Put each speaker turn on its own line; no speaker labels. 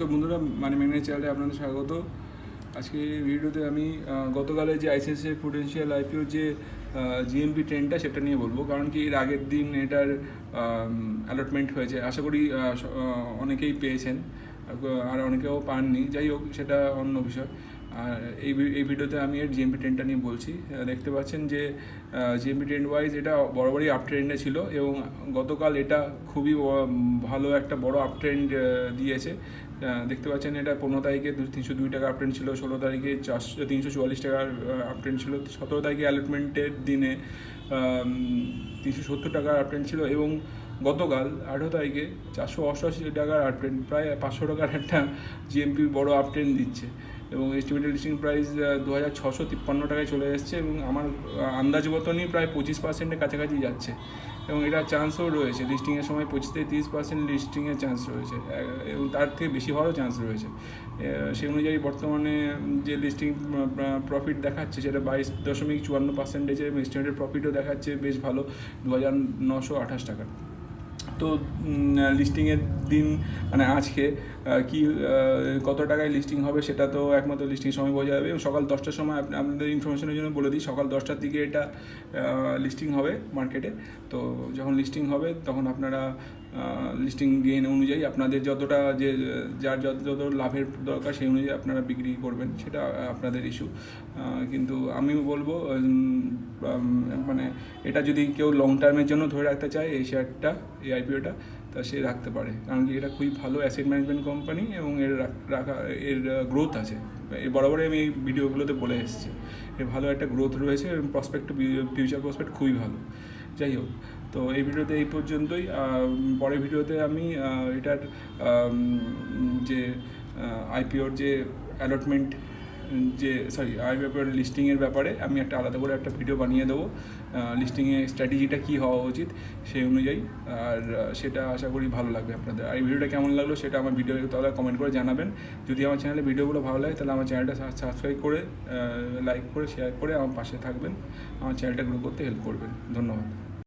তো বন্ধুরা, money magnet চ্যানেলে আপনাদের স্বাগত। আজকে ভিডিওতে আমি গতকালের যে আইসিআইসিআই প্রুডেন্সিয়াল আইপিওর যে জিএমপি ট্রেনটা সেটা নিয়ে বলবো। কারণ কি এর আগের দিন এটার অ্যালটমেন্ট হয়েছে, আশা করি অনেকেই পেয়েছেন আর অনেকেও পাননি। যাই হোক, সেটা অন্য বিষয়। আর এই ভিডিওতে আমি এর জিএমপি ট্রেনটা নিয়ে বলছি। দেখতে পাচ্ছেন যে জিএমপি ট্রেন্ড ওয়াইজ এটা বরাবরই আপ ট্রেন্ডে ছিল এবং গতকাল এটা খুবই ভালো একটা বড় আপ ট্রেন্ড দিয়েছে। দেখতে পাচ্ছেন এটা 15 তারিখে 302 টাকা আপ ট্রেন্ড ছিল, 16 তারিখে 344 টাকার আপ ট্রেন্ড ছিল, 17 তারিখে অ্যালটমেন্টের দিনে 370 টাকার আপ ট্রেন্ড ছিল এবং গতকাল 18 তারিখে 488 টাকার আপ ট্রেন্ড, প্রায় 500 টাকার একটা জিএমপি বড় আপ ট্রেন্ড দিচ্ছে এবং এস্টিমেটেড লিস্টিং প্রাইস 2653 টাকায় চলে এসেছে এবং আমার আন্দাজ মতনই প্রায় 25%-এর কাছাকাছি যাচ্ছে এবং এটা চান্সও রয়েছে। লিস্টিংয়ের সময় 25-30% লিস্টিংয়ের চান্স রয়েছে এবং তার থেকে বেশি হওয়ারও চান্স রয়েছে। সেই অনুযায়ী বর্তমানে যে লিস্টিং প্রফিট দেখাচ্ছে সেটা 22.54% এবং এস্টিমেটেড প্রফিটও দেখাচ্ছে বেশ ভালো, 2928 টাকা। তো লিস্টিংয়ের দিন মানে আজকে কত টাকায় লিস্টিং হবে সেটা তো একমাত্র লিস্টিং সময় বোঝা যাবে। এবং সকাল 10টার সময় আপনাদের ইনফরমেশনের জন্য বলে দিই, সকাল 10টার দিকে এটা লিস্টিং হবে মার্কেটে। তো যখন লিস্টিং হবে তখন আপনারা লিস্টিং গেইন অনুযায়ী আপনাদের যতটা যার যত লাভের দরকার সেই অনুযায়ী আপনারা বিক্রি করবেন, সেটা আপনাদের ইস্যু। কিন্তু আমি বলবো মানে এটা যদি কেউ লং টার্মের জন্য ধরে রাখতে চায় এই শেয়ারটা, এই আইপিওটা, তা সে রাখতে পারে। কারণ কি এটা খুবই ভালো অ্যাসেট ম্যানেজমেন্ট কোম্পানি এবং এর গ্রোথ আছে। বরাবরই আমি এই ভিডিওগুলোতে বলে এসেছি এর ভালো একটা গ্রোথ রয়েছে এবং ফিউচার প্রসপেক্ট খুবই ভালো। যাই হোক, তো এই ভিডিওতে এই পর্যন্তই। পরের ভিডিওতে আমি এটার যে আইপিওর যে অ্যালটমেন্ট আইপিওর লিস্টিংয়ের ব্যাপারে আমি একটা আলাদা করে একটা ভিডিও বানিয়ে দেবো, লিস্টিংয়ে স্ট্র্যাটেজিটা কী হওয়া উচিত সেই অনুযায়ী। আর সেটা আশা করি ভালো লাগবে আপনাদের। আর এই ভিডিওটা কেমন লাগলো সেটা আমার ভিডিও তাহলে কমেন্ট করে জানাবেন। যদি আমার চ্যানেলে ভিডিওগুলো ভালো লাগে তাহলে আমার চ্যানেলটা সাবস্ক্রাইব করে, লাইক করে, শেয়ার করে আমার পাশে থাকবেন, আমার চ্যানেলটা গ্রো করতে হেল্প করবেন। ধন্যবাদ।